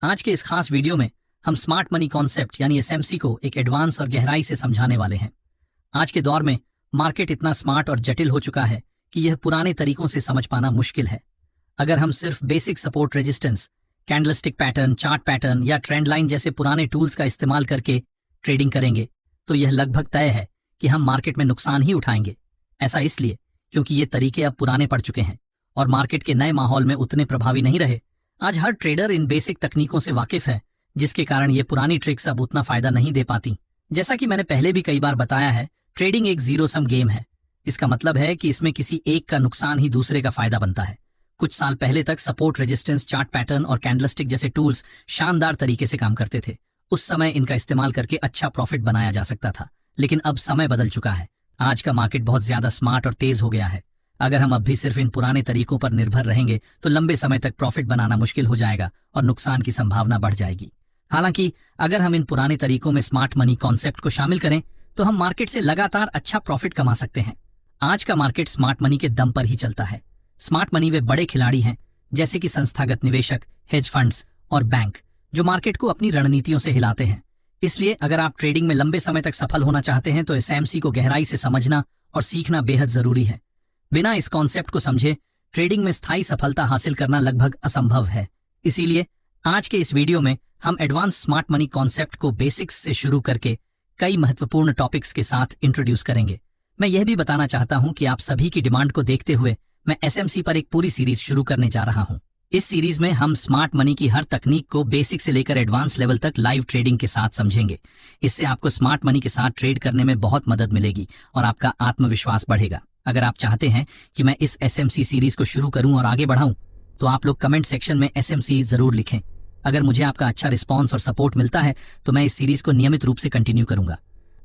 आज के इस खास वीडियो में हम स्मार्ट मनी कॉन्सेप्ट यानी एसएमसी को एक एडवांस और गहराई से समझाने वाले हैं। आज के दौर में मार्केट इतना स्मार्ट और जटिल हो चुका है कि यह पुराने तरीकों से समझ पाना मुश्किल है। अगर हम सिर्फ basic support resistance, candlestick pattern, chart pattern या ट्रेंड लाइन जैसे पुराने टूल्स का इस्तेमाल करके ट्रेडिंग करेंगे तो यह लगभग तय है कि हम मार्केट में नुकसान ही उठाएंगे। ऐसा इसलिए क्योंकि ये तरीके अब पुराने पड़ चुके हैं और मार्केट के नए माहौल में उतने प्रभावी नहीं रहे। आज हर ट्रेडर इन बेसिक तकनीकों से वाकिफ है, जिसके कारण ये पुरानी ट्रिक्स अब उतना फायदा नहीं दे पाती। जैसा कि मैंने पहले भी कई बार बताया है, ट्रेडिंग एक जीरो सम गेम है। इसका मतलब है कि इसमें किसी एक का नुकसान ही दूसरे का फायदा बनता है। कुछ साल पहले तक सपोर्ट रेजिस्टेंस, चार्ट पैटर्न और कैंडलस्टिक जैसे टूल्स शानदार तरीके से काम करते थे। उस समय इनका इस्तेमाल करके अच्छा प्रॉफिट बनाया जा सकता था, लेकिन अब समय बदल चुका है। आज का मार्केट बहुत ज्यादा स्मार्ट और तेज हो गया है। अगर हम अब भी सिर्फ इन पुराने तरीकों पर निर्भर रहेंगे तो लंबे समय तक प्रॉफिट बनाना मुश्किल हो जाएगा और नुकसान की संभावना बढ़ जाएगी। हालांकि अगर हम इन पुराने तरीकों में स्मार्ट मनी कॉन्सेप्ट को शामिल करें तो हम मार्केट से लगातार अच्छा प्रॉफिट कमा सकते हैं। आज का मार्केट स्मार्ट मनी के दम पर ही चलता है। स्मार्ट मनी वे बड़े खिलाड़ी हैं, जैसे कि संस्थागत निवेशक, हेज फंड्स और बैंक, जो मार्केट को अपनी रणनीतियों से हिलाते हैं। इसलिए अगर आप ट्रेडिंग में लंबे समय तक सफल होना चाहते हैं तो एसएमसी को गहराई से समझना और सीखना बेहद जरूरी है। बिना इस कॉन्सेप्ट को समझे ट्रेडिंग में स्थायी सफलता हासिल करना लगभग असंभव है। इसीलिए आज के इस वीडियो में हम एडवांस स्मार्ट मनी कॉन्सेप्ट को बेसिक्स से शुरू करके कई महत्वपूर्ण टॉपिक्स के साथ इंट्रोड्यूस करेंगे। मैं यह भी बताना चाहता हूं कि आप सभी की डिमांड को देखते हुए मैं एसएमसी पर एक पूरी सीरीज शुरू करने जा रहा हूं। इस सीरीज में हम स्मार्ट मनी की हर तकनीक को बेसिक से लेकर एडवांस लेवल तक लाइव ट्रेडिंग के साथ समझेंगे। इससे आपको स्मार्ट मनी के साथ ट्रेड करने में बहुत मदद मिलेगी और आपका आत्मविश्वास बढ़ेगा। अगर आप चाहते हैं कि मैं इस एसएमसी सीरीज को शुरू करूं और आगे बढ़ाऊं तो आप लोग कमेंट सेक्शन में एसएमसी जरूर लिखें। अगर मुझे आपका अच्छा रिस्पॉन्स और सपोर्ट मिलता है तो मैं इस सीरीज को नियमित रूप से कंटिन्यू करूंगा।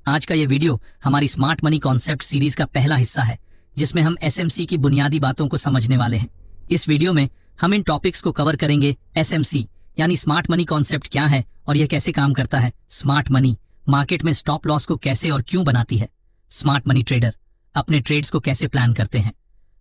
आज का ये वीडियो हमारी स्मार्ट मनी कॉन्सेप्ट सीरीज का पहला हिस्सा है, जिसमें हम एसएमसी की बुनियादी बातों को समझने वाले हैं। इस वीडियो में हम इन टॉपिक्स को कवर करेंगे। एसएमसी यानी स्मार्ट मनी कॉन्सेप्ट क्या है और यह कैसे काम करता है। स्मार्ट मनी मार्केट में स्टॉप लॉस को कैसे और क्यों बनाती है। स्मार्ट मनी ट्रेडर अपने ट्रेड्स को कैसे प्लान करते हैं।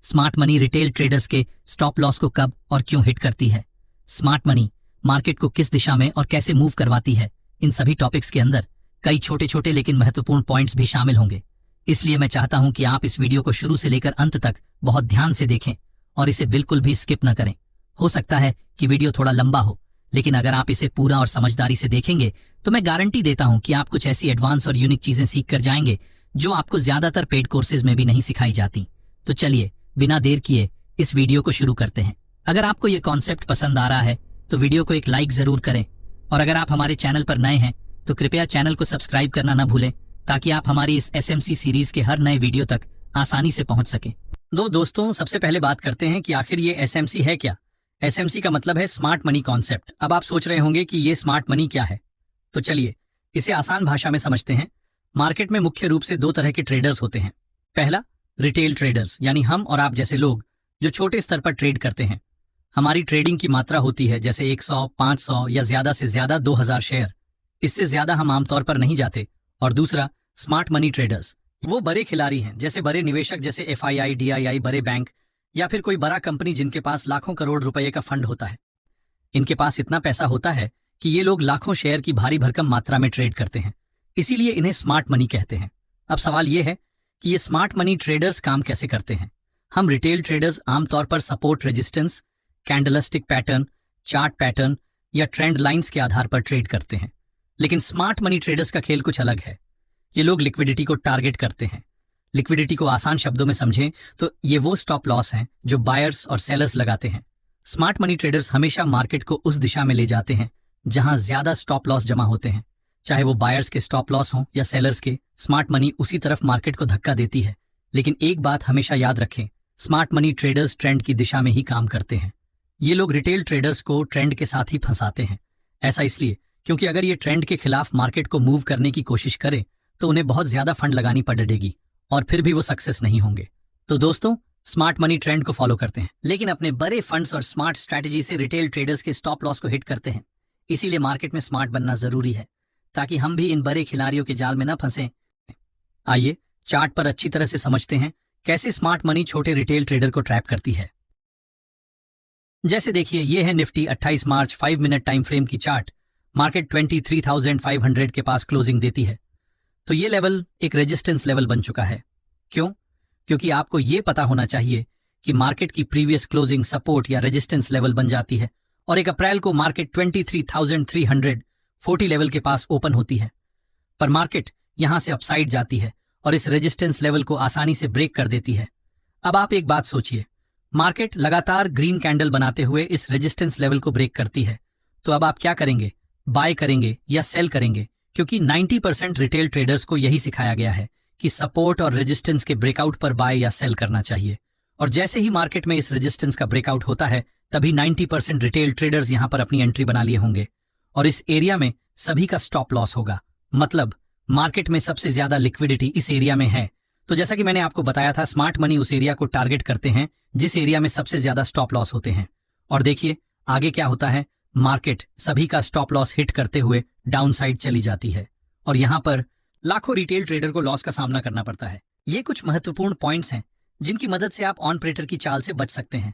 स्मार्ट मनी रिटेल ट्रेडर्स के स्टॉप लॉस को कब और क्यों हिट करती है। स्मार्ट मनी मार्केट को किस दिशा में और कैसे मूव करवाती है। इन सभी टॉपिक्स के अंदर कई छोटे छोटे लेकिन महत्वपूर्ण पॉइंट्स भी शामिल होंगे। इसलिए मैं चाहता हूं कि आप इस वीडियो को शुरू से लेकर अंत तक बहुत ध्यान से देखें और इसे बिल्कुल भी स्किप न करें। हो सकता है कि वीडियो थोड़ा लंबा हो, लेकिन अगर आप इसे पूरा और समझदारी से देखेंगे तो मैं गारंटी देता हूं कि आप कुछ ऐसी एडवांस और यूनिक चीजें सीख कर जाएंगे जो आपको ज्यादातर पेड कोर्सेज में भी नहीं सिखाई जाती। तो चलिए बिना देर किए इस वीडियो को शुरू करते हैं। अगर आपको ये कॉन्सेप्ट पसंद आ रहा है तो वीडियो को एक लाइक जरूर करें और अगर आप हमारे चैनल पर नए हैं तो कृपया चैनल को सब्सक्राइब करना न भूलें, ताकि आप हमारी इस एसएमसी सीरीज के हर नए वीडियो तक आसानी से पहुंच सकें। दोस्तों, सबसे पहले बात करते हैं कि आखिर ये एसएमसी है क्या। एसएमसी का मतलब है स्मार्ट मनी कॉन्सेप्ट। अब आप सोच रहे होंगे कि ये स्मार्ट मनी क्या है, तो चलिए इसे आसान भाषा में समझते हैं। मार्केट में मुख्य रूप से दो तरह के ट्रेडर्स होते हैं। पहला, रिटेल ट्रेडर्स, यानी हम और आप जैसे लोग जो छोटे स्तर पर ट्रेड करते हैं। हमारी ट्रेडिंग की मात्रा होती है जैसे 100, 500 या ज्यादा से ज्यादा 2000 शेयर। इससे ज्यादा हम आमतौर पर नहीं जाते। और दूसरा, स्मार्ट मनी ट्रेडर्स, वो बड़े खिलाड़ी हैं, जैसे बड़े निवेशक, जैसे एफआईआई, डीआईआई, बड़े बैंक या फिर कोई बड़ा कंपनी जिनके पास लाखों करोड़ रुपए का फंड होता है। इनके पास इतना पैसा होता है कि ये लोग लाखों शेयर की भारी भरकम मात्रा में ट्रेड करते हैं, इसीलिए इन्हें स्मार्ट मनी कहते हैं। अब सवाल ये है कि ये स्मार्ट मनी ट्रेडर्स काम कैसे करते हैं। हम रिटेल ट्रेडर्स आमतौर पर support resistance, candlestick pattern, chart pattern या ट्रेंड लाइंस के आधार पर ट्रेड करते हैं। लेकिन स्मार्ट मनी ट्रेडर्स का खेल कुछ अलग है। ये लोग लिक्विडिटी को टारगेट करते हैं। लिक्विडिटी को आसान शब्दों में समझें तो ये वो स्टॉप लॉस हैं जो बायर्स और सेलर्स लगाते हैं। स्मार्ट मनी ट्रेडर्स हमेशा मार्केट को उस दिशा में ले जाते हैं जहां ज्यादा स्टॉप लॉस जमा होते हैं, चाहे वो बायर्स के स्टॉप लॉस हों या सेलर्स के। स्मार्ट मनी उसी तरफ मार्केट को धक्का देती है। लेकिन एक बात हमेशा याद रखें, स्मार्ट मनी ट्रेडर्स ट्रेंड की दिशा में ही काम करते हैं। ये लोग रिटेल ट्रेडर्स को ट्रेंड के साथ ही फंसाते हैं। ऐसा इसलिए क्योंकि अगर ये ट्रेंड के खिलाफ मार्केट को मूव करने की कोशिश करे तो उन्हें बहुत ज्यादा फंड लगानी पड़ेगी और फिर भी वो सक्सेस नहीं होंगे। तो दोस्तों, स्मार्ट मनी ट्रेंड को फॉलो करते हैं, लेकिन अपने बड़े फंड्स और स्मार्ट स्ट्रैटेजी से रिटेल ट्रेडर्स के स्टॉप लॉस को हिट करते हैं। इसीलिए मार्केट में स्मार्ट बनना जरूरी है, ताकि हम भी इन बड़े खिलाड़ियों के जाल में न फंसें। आइए चार्ट पर अच्छी तरह से समझते हैं कैसे स्मार्ट मनी छोटे रिटेल ट्रेडर को ट्रैप करती है। जैसे देखिए, ये है निफ्टी 28 मार्च 5 मिनट टाइम फ्रेम की चार्ट। मार्केट 23,500 के पास क्लोजिंग देती है, तो ये लेवल एक रेजिस्टेंस लेवल बन चुका है। क्यों? क्योंकि आपको ये पता होना चाहिए कि मार्केट की प्रीवियस क्लोजिंग सपोर्ट या रेजिस्टेंस लेवल बन जाती है और 1 अप्रैल को मार्केट 23,340 लेवल के पास ओपन होती है, पर मार्केट यहां से अपसाइड जाती है और इस रेजिस्टेंस लेवल को आसानी से ब्रेक कर देती है। अब आप एक बात सोचिए, मार्केट लगातार ग्रीन कैंडल बनाते हुए इस रेजिस्टेंस लेवल को ब्रेक करती है, तो अब आप क्या करेंगे? बाय करेंगे या सेल करेंगे? क्योंकि 90% रिटेल ट्रेडर्स को यही सिखाया गया है कि सपोर्ट और रेजिस्टेंस के ब्रेकआउट पर बाय या सेल करना चाहिए, और जैसे ही मार्केट में इस रेजिस्टेंस का ब्रेकआउट होता है तभी 90% रिटेल ट्रेडर्स यहां पर अपनी एंट्री बना लिए होंगे और इस एरिया में सभी का स्टॉप लॉस होगा। मतलब मार्केट में सबसे ज्यादा लिक्विडिटी इस एरिया में है। तो जैसा कि मैंने आपको बताया था, स्मार्ट मनी उस एरिया को टारगेट करते हैं जिस एरिया में सबसे ज्यादा स्टॉप लॉस होते हैं। और देखिए आगे क्या होता है, मार्केट सभी का स्टॉप लॉस हिट करते हुए डाउन साइड चली जाती है और यहां पर लाखों रिटेल ट्रेडर को लॉस का सामना करना पड़ता है। ये कुछ महत्वपूर्ण पॉइंट्स हैं जिनकी मदद से आप ऑन ऑपरेटर की चाल से बच सकते हैं।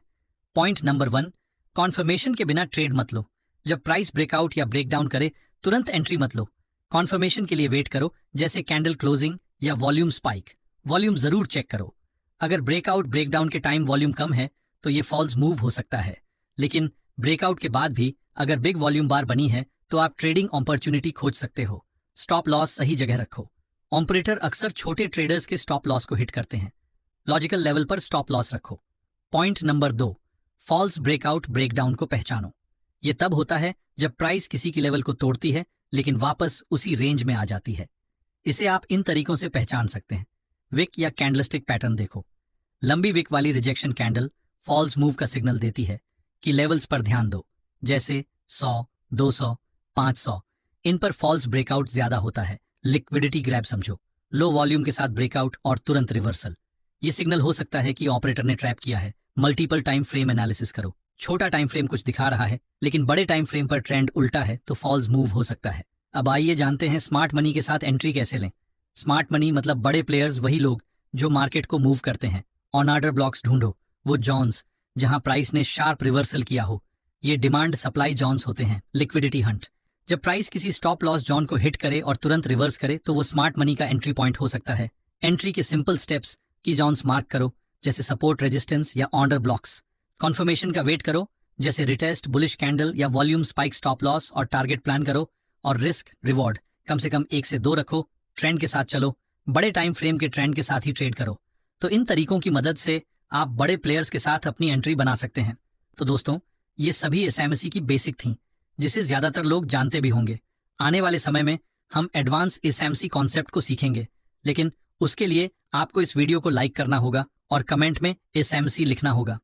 पॉइंट नंबर 1, कॉन्फर्मेशन के बिना ट्रेड मत लो। जब प्राइस ब्रेकआउट या ब्रेकडाउन करे तुरंत एंट्री मत लो। कॉन्फर्मेशन के लिए वेट करो, जैसे कैंडल क्लोजिंग या वॉल्यूम स्पाइक। वॉल्यूम जरूर चेक करो। अगर ब्रेकआउट ब्रेकडाउन के टाइम वॉल्यूम कम है तो ये फॉल्स मूव हो सकता है, लेकिन ब्रेकआउट के बाद भी अगर बिग वॉल्यूम बार बनी है तो आप ट्रेडिंग अपॉर्चुनिटी खोज सकते हो। स्टॉप लॉस सही जगह रखो। ऑपरेटर अक्सर छोटे ट्रेडर्स के स्टॉप लॉस को हिट करते हैं। लॉजिकल लेवल पर स्टॉप लॉस रखो। Point number 2, false breakout breakdown को पहचानो। ये तब होता है जब प्राइस किसी की लेवल को तोड़ती है लेकिन वापस उसी रेंज में आ जाती है। इसे आप इन तरीकों से पहचान सकते हैं। विक या कैंडलस्टिक पैटर्न देखो। लंबी विक वाली रिजेक्शन कैंडल फॉल्स मूव का सिग्नल देती है कि लेवल्स पर ध्यान दो, जैसे 100, 200, 500। इन पर फॉल्स ब्रेकआउट ज्यादा होता है। लिक्विडिटी ग्रैब समझो। लो वॉल्यूम के साथ ब्रेकआउट और तुरंत रिवर्सल, ये सिग्नल हो सकता है कि ऑपरेटर ने ट्रैप किया है। मल्टीपल टाइम फ्रेम एनालिसिस करो। छोटा टाइम फ्रेम कुछ दिखा रहा है लेकिन बड़े टाइम फ्रेम पर ट्रेंड उल्टा है तो फॉल्स मूव हो सकता है। अब आइए जानते हैं स्मार्ट मनी के साथ एंट्री कैसे लें। स्मार्ट मनी मतलब बड़े प्लेयर्स, वही लोग जो मार्केट को मूव करते हैं। ऑन ऑर्डर ब्लॉक्स ढूंढो, वो जॉन्स जहां प्राइस ने शार्प रिवर्सल किया हो। ये डिमांड सप्लाई जॉन्स होते हैं। लिक्विडिटी हंट, जब प्राइस किसी स्टॉप लॉस जॉन को हिट करे और तुरंत रिवर्स करे तो वो स्मार्ट मनी का एंट्री पॉइंट हो सकता है। एंट्री के सिंपल स्टेप्स की जॉन्स मार्क करो, जैसे सपोर्ट, रेजिस्टेंस या ऑर्डर ब्लॉक्स। कॉन्फर्मेशन का वेट करो, जैसे रिटेस्ट, बुलिश कैंडल या वॉल्यूम स्पाइक। स्टॉप लॉस और टारगेट प्लान करो और रिस्क रिवॉर्ड कम से कम 1 से 2 रखो। ट्रेंड के साथ चलो, बड़े टाइम फ्रेम के ट्रेंड के साथ ही ट्रेड करो। तो इन तरीकों की मदद से आप बड़े प्लेयर्स के साथ अपनी एंट्री बना सकते हैं। तो दोस्तों, ये सभी एसएमसी की बेसिक थी जिसे ज्यादातर लोग जानते भी होंगे। आने वाले समय में हम एडवांस एसएमसी कॉन्सेप्ट को सीखेंगे, लेकिन उसके लिए आपको इस वीडियो को लाइक करना होगा और कमेंट में एसएमसी लिखना होगा।